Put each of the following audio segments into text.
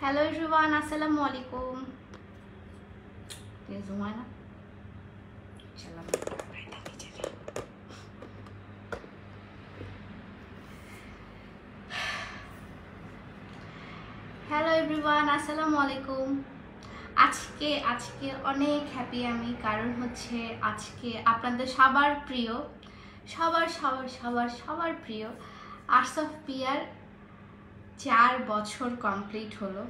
Hello everyone, assalamu alaikum. There's one. Hello everyone, assalamu alaikum. আজকে অনেক happy আমি, কারণ হচ্ছে আজকে আপনাদের সবার প্রিয় সবার প্রিয় আর্টস অফ পিয়ার 4 বছর কমপ্লিট হলো।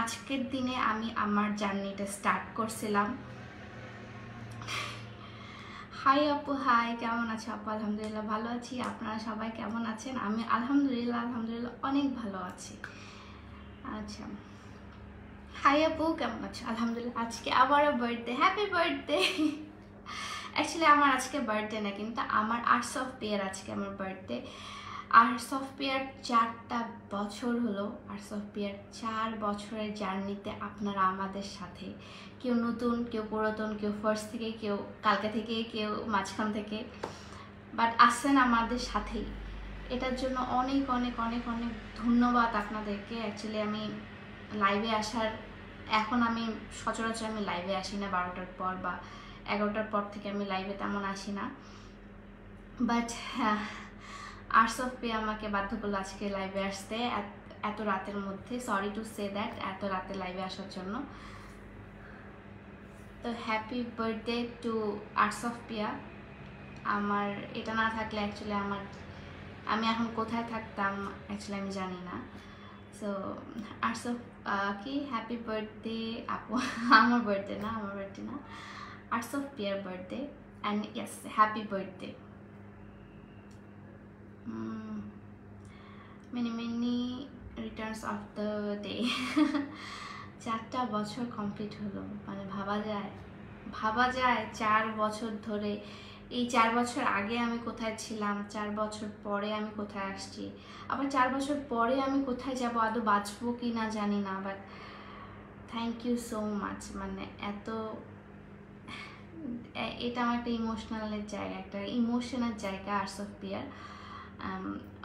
আজকের দিনে আমি আমার জার্নিটা স্টার্ট করছিলাম। হাই আপু, হাই, কেমন আছো আপু? আলহামদুলিল্লাহ ভালো আছি। আপনারা সবাই কেমন আছেন? আমি আলহামদুলিল্লাহ অনেক ভালো আছি। আচ্ছা, হাই আপু, কেমন আছো? আলহামদুলিল্লাহ। আজকে আবারও বার্থডে, হ্যাপি বার্থডে। অ্যাকচুয়ালি আমার আজকে বার্থডে না, কিন্তু আমার আর্টস অফ পিয়ার আজকে আমার বার্থডে। আর্টস অফ পিয়ার 4টা বছর হলো। আর্টস অফ পিয়ার 4 বছরের জার্নিতে আপনারা আমাদের সাথে, কেউ নতুন, কেউ পুরাতন, কেউ ফার্স্ট থেকে, কেউ কালকে থেকে, কেউ মাঝখান থেকে, বাট আসছেন আমাদের সাথেই। এটার জন্য অনেক অনেক অনেক অনেক ধন্যবাদ আপনাদেরকে। অ্যাকচুয়ালি আমি লাইভে আসার, এখন আমি সচরাচর আমি লাইভে আসি না 12টার পর বা 11টার পর থেকে আমি লাইভে তেমন আসি না, বাট আর্টস অফ পে আমাকে বাধ্য করলো আজকে লাইভে আসতে এত রাতের মধ্যে। সরি টু সে দ্যাট, এত রাতে লাইভে আসার জন্য। তো happy birthday to Arts of Pia. আমার এটা না থাকলে অ্যাকচুয়ালি আমি এখন কোথায় থাকতাম অ্যাকচুয়ালি আমি জানি না। সো আর্টস অফ কি হ্যাপি বার্থডে আপু। আমার বার্থডে না, আর্টস অফ পিয়ার birthday, and yes, happy birthday. Many returns of the day. 4টা বছর কমপ্লিট হলো, মানে ভাবা যায় 4 বছর ধরে। এই 4 বছর আগে আমি কোথায় ছিলাম, 4 বছর পরে আমি কোথায় আসছি, আবার 4 বছর পরে আমি কোথায় যাব, আদৌ বাঁচবো কি না জানি না। But thank you so much. মানে এটা আমার একটা ইমোশনালের জায়গা, একটা ইমোশনের জায়গা আর্টস অফ পিয়ার।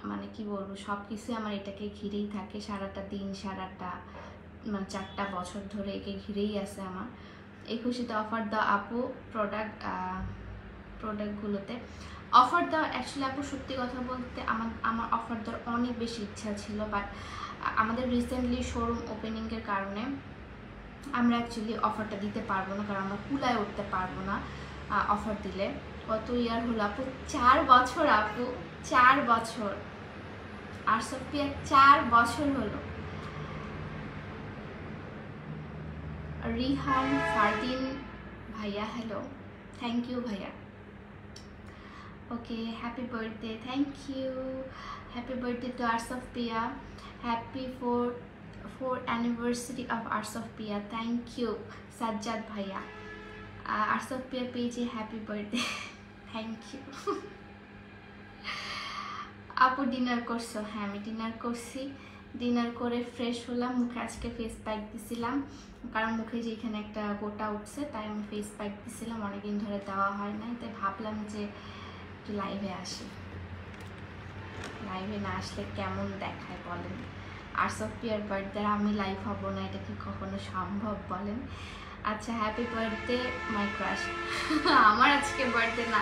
মানে কি বলবো, সব কিছুই আমার এটাকে ঘিরেই থাকে, সারাটা দিন, মানে 4টা বছর ধরে একে ঘিরেই আছে আমার। এই খুশিতে অফার দাও আপু, প্রোডাক্টগুলোতে অফার দাও। অ্যাকচুয়ালি আপু সত্যি কথা বলতে আমার অফার দেওয়ার অনেক বেশি ইচ্ছা ছিল, বাট আমাদের রিসেন্টলি শোরুম ওপেনিংয়ের কারণে আমরা অ্যাকচুয়ালি অফারটা দিতে পারবো না, কারণ আমরা কুলায় উঠতে পারবো না অফার দিলে। কত ইয়ার হলো আপু? 4 বছর আপু, 4 বছর। আর্টস অফ পিয়ার 4 বছর হলো। রিহান ফারদিন ভাইয়া, হ্যালো, থ্যাংক ইউ ভাইয়া। Okay, happy birthday, thank you. Happy birthday to Arts of Pia. Happy 4th anniversary of Arts of Pia. Thank you Sajjad ভাইয়া। আর্টস অফ পিয়া পেজে হ্যাপি বার্থডে, থ্যাংক ইউ। আপু dinner করছো? হ্যাঁ, আমি ডিনার করছি। ডিনার করে fresh হলাম, মুখে আজকে ফেস প্যাক দিছিলাম, কারণ মুখে যেখানে একটা গোটা উঠছে, তাই আমি ফেস প্যাক দিছিলাম, অনেকদিন ধরে দেওয়া হয় নাই, তাই ভাবলাম যে একটু লাইভে আসি। লাইভে না আসলে কেমন দেখায় বলেন? আর্টস অফ পিয়ার বার্থডে আমি লাইভ হব না, এটা কি কখনো সম্ভব বলেন? আচ্ছা, হ্যাপি বার্থডে মাই ক্রাশ। আমার আজকে বার্থডে না,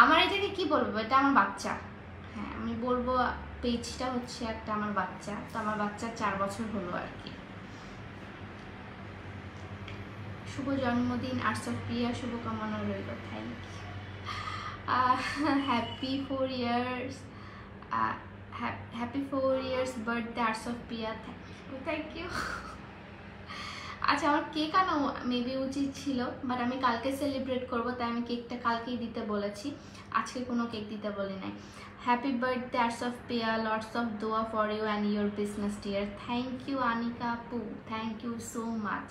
আমার এটাকে কি বলবো, এটা আমার বাচ্চা। হ্যাঁ, আমি বলবো পেজটা হচ্ছে একটা আমার বাচ্চা। তো আমার বাচ্চার 4 বছর হলো আর কি। শুভ জন্মদিন আর্টস অফ পিয়া, শুভকামনা রইল, thank you. Happy 4 years, happy 4 years birthday arts of Piya, thank you. আচ্ছা, আমার কেক আনা মেবি উচিত ছিল, বাট আমি কালকে সেলিব্রেট করব, তাই আমি কেকটা কালকেই দিতে বলেছি, আজকে কোনো কেক দিতে বলি নাই। Happy birthday arts of Pia, lots of দোয়া for you and your business dear. Thank you Anika আপু, থ্যাংক ইউ সো মাচ।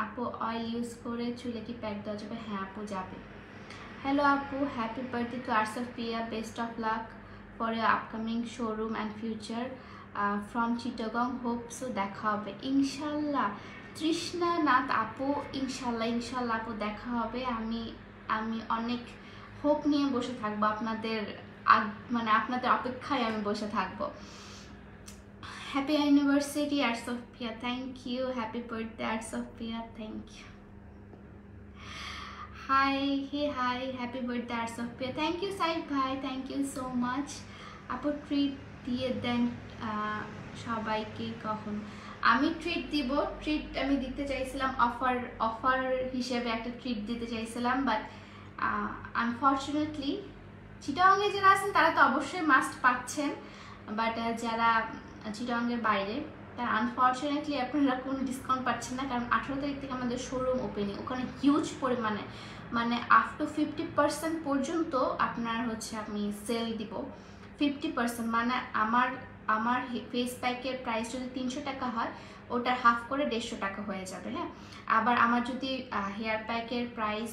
আপু অয়েল ইউজ করে চুলে কি প্যাক দেওয়া যাবে? হ্যাঁ আপু, যাবে। হ্যালো আপু, happy birthday to Arts of Piya, best of luck for year upcoming showroom and future from Chittagong, hope so দেখা হবে ইনশাল্লাহ। তৃষ্ণা নাথ আপু, ইনশাল্লাহ আপু দেখা হবে। আমি অনেক হোপ নিয়ে বসে থাকবো মানে আপনাদের অপেক্ষায় আমি বসে থাকবো। Happy anniversary art Sophia, thank you. Happy birthday art Sophia, thank you. Hi, hey hi, happy birthday art Sophia, thank you Saif ভাই, থ্যাংক ইউ সো মাচ। আপু ট্রিট দিয়ে দেন সবাইকে কখন? আমি ট্রিট দিব, ট্রিট আমি দিতে চাইছিলাম অফার হিসেবে একটা ট্রিট দিতে চাইছিলাম, বাট আনফর্চুনেটলি চিটাগাংয়ে যারা আছেন তারা তো অবশ্যই মাস্ট পাচ্ছেন, বাট যারা চিটাগাংয়ের বাইরে তারা আনফর্চুনেটলি আপনারা কোনো ডিসকাউন্ট পাচ্ছেন না, কারণ 18 তারিখ থেকে আমাদের শোরুম ওপেনিং, ওখানে হিউজ পরিমাণে মানে আপ টু 50% পর্যন্ত আপনার হচ্ছে আমি সেল দিব। 50% মানে আমার ফেস প্যাকের প্রাইস যদি 300 টাকা হয়, ওটার হাফ করে 150 টাকা হয়ে যাবে। হ্যাঁ, আবার আমার যদি হেয়ার প্যাকের প্রাইস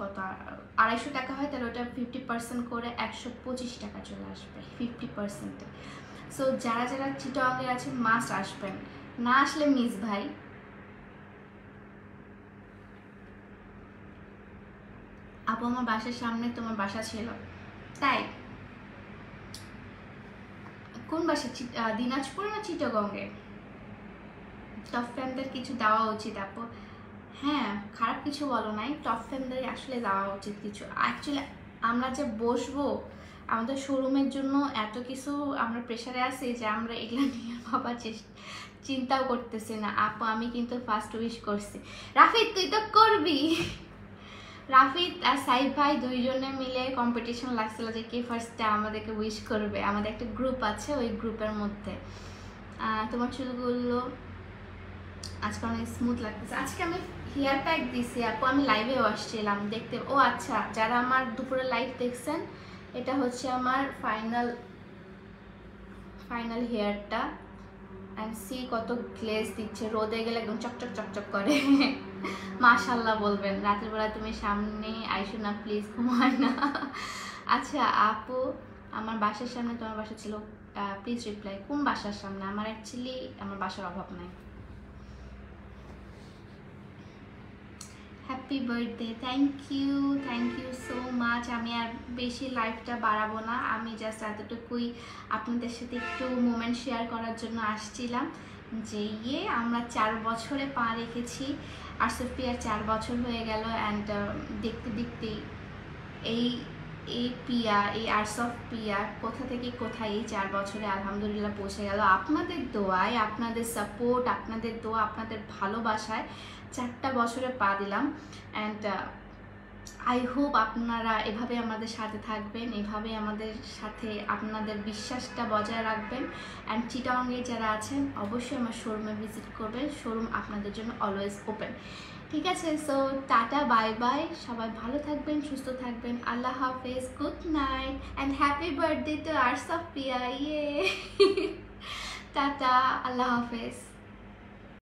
কত 250 টাকা হয়, তাহলে ওটা 50% করে 125 টাকা চলে আসবে 50%। সো যারা যারা চিটাগাংয়ে আছেন মাস্ট আসবেন, না আসলে মিস ভাই। আপু আমার বাসার সামনে তোমার বাসা ছিল, তাই? কোন বাসা? দিনাজপুরে না চিটাগাংয়ে? টপ ফ্যানদের কিছু দেওয়া উচিত আপু। হ্যাঁ, খারাপ কিছু বলো নাই, টপ ফ্যানদের আসলে দেওয়া উচিত কিছু। অ্যাকচুয়ালি আমরা যে বসবো আমাদের শোরুমের জন্য এত কিছু আমরা প্রেশারে আছি যে আমরা এগুলো নিয়ে ভাবার চিন্তাও করতেছি না। আপু আমি কিন্তু ফার্স্ট উইশ করছি। রাফিদ তুই তো করবি। রাফিদ আর সাইফ ভাই দুইজনে মিলে কম্পিটিশন লাগছিল যে কে ফার্স্টে আমাদেরকে উইশ করবে। আমাদের একটা গ্রুপ আছে, ওই গ্রুপের মধ্যে। তোমার চুলগুলো আজকে অনেক স্মুথ লাগতেছে। আজকে আমি হেয়ার প্যাক দিছি আপু, আমি লাইভেও আসছিলাম দেখতে। ও আচ্ছা, যারা আমার দুপুরে লাইভ দেখছেন, এটা হচ্ছে আমার ফাইনাল হেয়ারটা। অ্যান্ড সি কত গ্লেজ দিচ্ছে, রোদে গেলে একদম চকচক চকচক করে। মাশাল্লাহ বলবেন। রাতের বেলা তুমি সামনে আইসো না প্লিজ, ঘুমায় না। আচ্ছা আপু, আমার বাসার সামনে তোমার বাসা ছিল, প্লিজ রিপ্লাই। কোন বাসার সামনে? আমার অ্যাকচুয়ালি আমার বাসার অভাব নাই। Happy birthday, thank you so much. আমি আর বেশি লাইফটা বাড়াবো না, আমি জাস্ট এতটুকুই আপনাদের সাথে একটু মোমেন্ট শেয়ার করার জন্য আসছিলাম যে আমরা 4 বছরে পা রেখেছি। আর সোফিয়ার 4 বছর হয়ে গেল। অ্যান্ড দেখতে দেখতে এই পিয়া, এই আর্টস অফ পিয়া কোথা থেকে কোথায় এই 4 বছরে আলহামদুলিল্লাহ পৌঁছে গেল। আপনাদের দোয়ায়, আপনাদের সাপোর্ট, আপনাদের দোয়া, আপনাদের ভালোবাসায় 4টা বছরে পা দিলাম। অ্যান্ড আই হোপ আপনারা এভাবে আমাদের সাথে থাকবেন, এভাবে আমাদের সাথে আপনাদের বিশ্বাসটা বজায় রাখবেন। অ্যান্ড চিটাগাংয়ে যারা আছেন অবশ্যই আমার শোরুমে ভিজিট করবেন, শোরুম আপনাদের জন্য অলওয়েজ ওপেন। ঠিক আছে, সো টাটা, বাই বাই, সবাই ভালো থাকবেন, সুস্থ থাকবেন, আল্লাহ হাফেজ, good night and happy birthday to Arts of Pia. Tata, আল্লাহ হাফেজ।